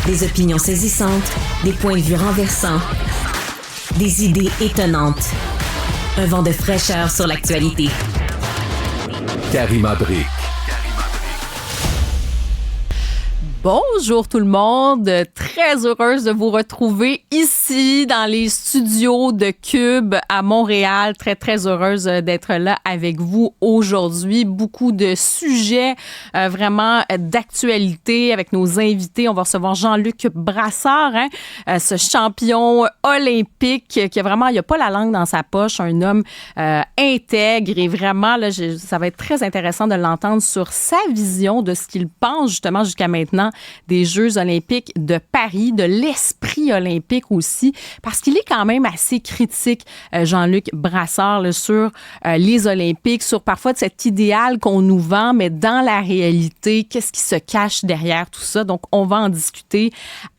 Des opinions saisissantes, des points de vue renversants, des idées étonnantes. Un vent de fraîcheur sur l'actualité. Karima Brick. Bonjour tout le monde, très heureuse de vous retrouver ici dans les studios de Cube à Montréal. Très heureuse d'être là avec vous aujourd'hui. Beaucoup de sujets vraiment d'actualité avec nos invités. On va recevoir Jean-Luc Brassard, ce champion olympique qui a vraiment, il a pas la langue dans sa poche, un homme intègre et vraiment, là, ça va être très intéressant de l'entendre sur sa vision de ce qu'il pense justement jusqu'à maintenant des Jeux olympiques de Paris, de l'esprit olympique aussi, parce qu'il est quand même assez critique, Jean-Luc Brassard, là, sur les Olympiques, sur parfois de cet idéal qu'on nous vend, mais dans la réalité, qu'est-ce qui se cache derrière tout ça? Donc, on va en discuter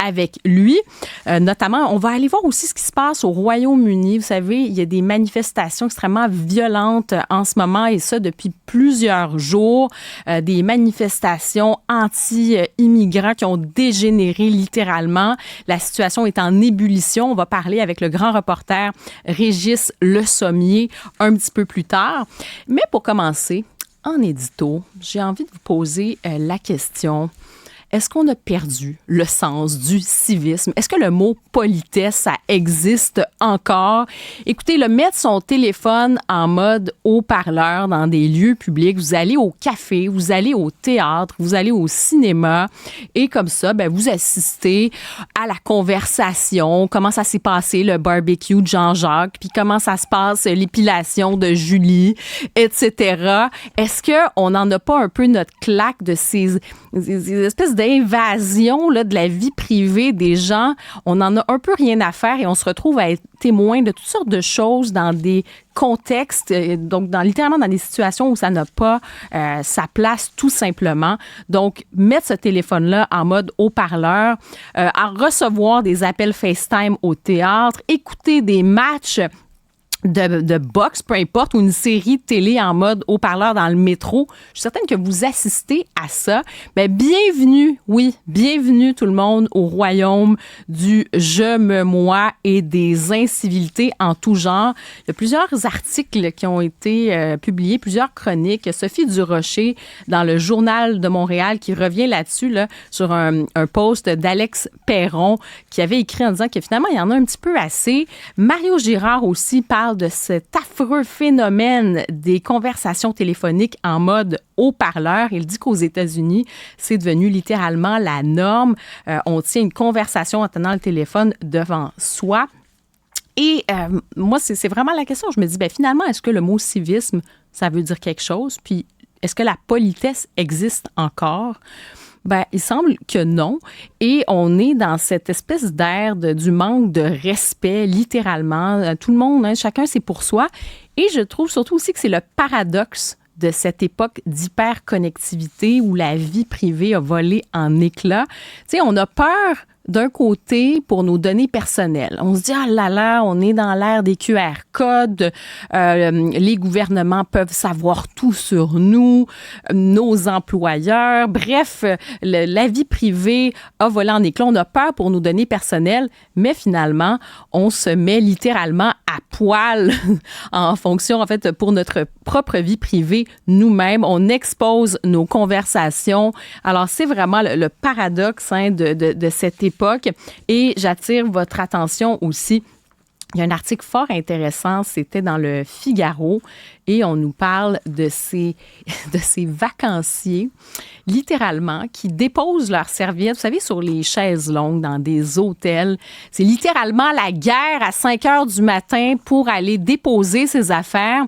avec lui. Notamment, on va aller voir aussi ce qui se passe au Royaume-Uni. Vous savez, il y a des manifestations extrêmement violentes en ce moment, et ça depuis plusieurs jours. Des manifestations anti-immigrants qui ont dégénéré littéralement. La situation est en ébullition. On va parler avec le grand reporter Régis Le Sommier un petit peu plus tard. Mais pour commencer, en édito, j'ai envie de vous poser la question: est-ce qu'on a perdu le sens du civisme? Est-ce que le mot politesse, ça existe encore? Écoutez, mettre son téléphone en mode haut-parleur dans des lieux publics, vous allez au café, vous allez au théâtre, vous allez au cinéma, et comme ça, vous assistez à la conversation, comment ça s'est passé le barbecue de Jean-Jacques, puis comment ça se passe l'épilation de Julie, etc. Est-ce qu'on n'en a pas un peu notre claque de ces espèces d'invasion là, de la vie privée des gens? On en a un peu rien à faire et on se retrouve à être témoin de toutes sortes de choses dans des contextes, donc littéralement dans des situations où ça n'a pas sa place tout simplement. Donc, mettre ce téléphone-là en mode haut-parleur, à recevoir des appels FaceTime au théâtre, écouter des matchs de boxe, peu importe, ou une série de télé en mode haut-parleur dans le métro. Je suis certaine que vous assistez à ça. Bienvenue tout le monde au royaume du je me moi et des incivilités en tout genre. Il y a plusieurs articles qui ont été publiés, plusieurs chroniques. Sophie Durocher dans le Journal de Montréal qui revient là-dessus, là, sur un post d'Alex Perron qui avait écrit en disant que finalement, il y en a un petit peu assez. Mario Girard aussi parle de cet affreux phénomène des conversations téléphoniques en mode haut-parleur. Il dit qu'aux États-Unis, c'est devenu littéralement la norme. On tient une conversation en tenant le téléphone devant soi. Et moi, c'est vraiment la question. Je me dis, finalement, est-ce que le mot civisme, ça veut dire quelque chose? Puis, est-ce que la politesse existe encore? Il semble que non. Et on est dans cette espèce d'ère du manque de respect, littéralement. Tout le monde, chacun c'est pour soi. Et je trouve surtout aussi que c'est le paradoxe de cette époque d'hyperconnectivité où la vie privée a volé en éclats. Tu sais, on a peur d'un côté pour nos données personnelles. On se dit, ah là là, on est dans l'ère des QR codes, les gouvernements peuvent savoir tout sur nous, nos employeurs, bref, la vie privée a volé en éclats. On a peur pour nos données personnelles, mais finalement, on se met littéralement à poil en fonction, en fait, pour notre propre vie privée nous-mêmes. On expose nos conversations. Alors, c'est vraiment le paradoxe de cette époque. Et j'attire votre attention aussi. Il y a un article fort intéressant, c'était dans le Figaro, et on nous parle de ces vacanciers, littéralement, qui déposent leurs serviettes, vous savez, sur les chaises longues dans des hôtels. C'est littéralement la guerre à 5 heures du matin pour aller déposer ses affaires.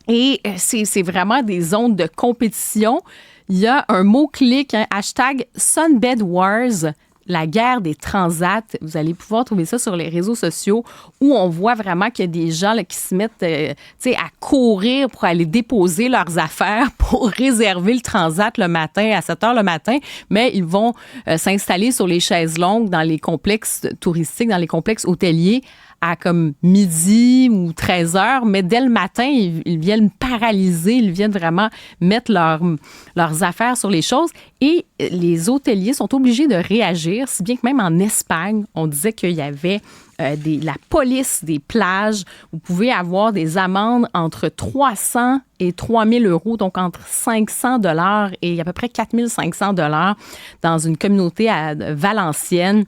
Et c'est vraiment des zones de compétition. Il y a un mot-clic, hashtag Sunbed Wars, la guerre des transats. Vous allez pouvoir trouver ça sur les réseaux sociaux où on voit vraiment qu'il y a des gens là, qui se mettent à courir pour aller déposer leurs affaires pour réserver le transat le matin, à 7 heures le matin, mais ils vont s'installer sur les chaises longues dans les complexes touristiques, dans les complexes hôteliers à comme midi ou 13 heures, mais dès le matin, ils viennent paralyser, ils viennent vraiment mettre leurs affaires sur les choses et les hôteliers sont obligés de réagir, si bien que même en Espagne, on disait qu'il y avait la police des plages. Vous pouvez avoir des amendes entre 300 et 3 000 euros, donc entre 500 $ et à peu près 4 500 $ dans une communauté valencienne.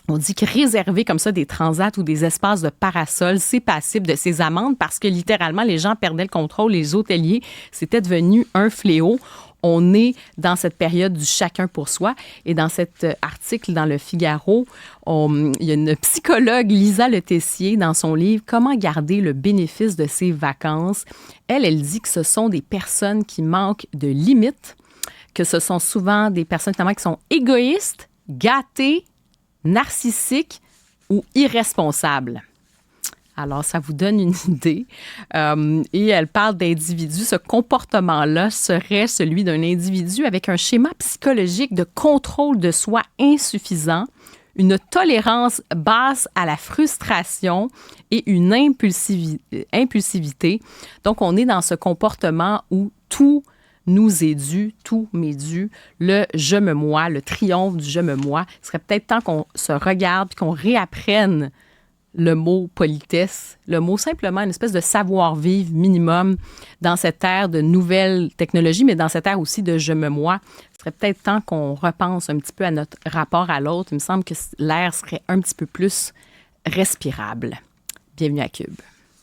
On dit que réserver comme ça des transats ou des espaces de parasol, c'est passible de ces amendes parce que littéralement, les gens perdaient le contrôle. Les hôteliers, c'était devenu un fléau. On est dans cette période du chacun pour soi. Et dans cet article dans le Figaro, il y a une psychologue, Lisa Le Tessier, dans son livre « Comment garder le bénéfice de ses vacances ». Elle dit que ce sont des personnes qui manquent de limites, que ce sont souvent des personnes qui sont égoïstes, gâtées, narcissiques ou irresponsables. Alors, ça vous donne une idée. Et elle parle d'individus. Ce comportement-là serait celui d'un individu avec un schéma psychologique de contrôle de soi insuffisant, une tolérance basse à la frustration et une impulsivité. Donc, on est dans ce comportement où tout nous est dû, tout m'est dû, le « je me moi », le triomphe du « je me moi ». Il serait peut-être temps qu'on se regarde et qu'on réapprenne le mot politesse, le mot simplement une espèce de savoir-vivre minimum dans cette ère de nouvelles technologies, mais dans cette ère aussi de « je me moi ». Il serait peut-être temps qu'on repense un petit peu à notre rapport à l'autre. Il me semble que l'air serait un petit peu plus respirable. Bienvenue à Cube.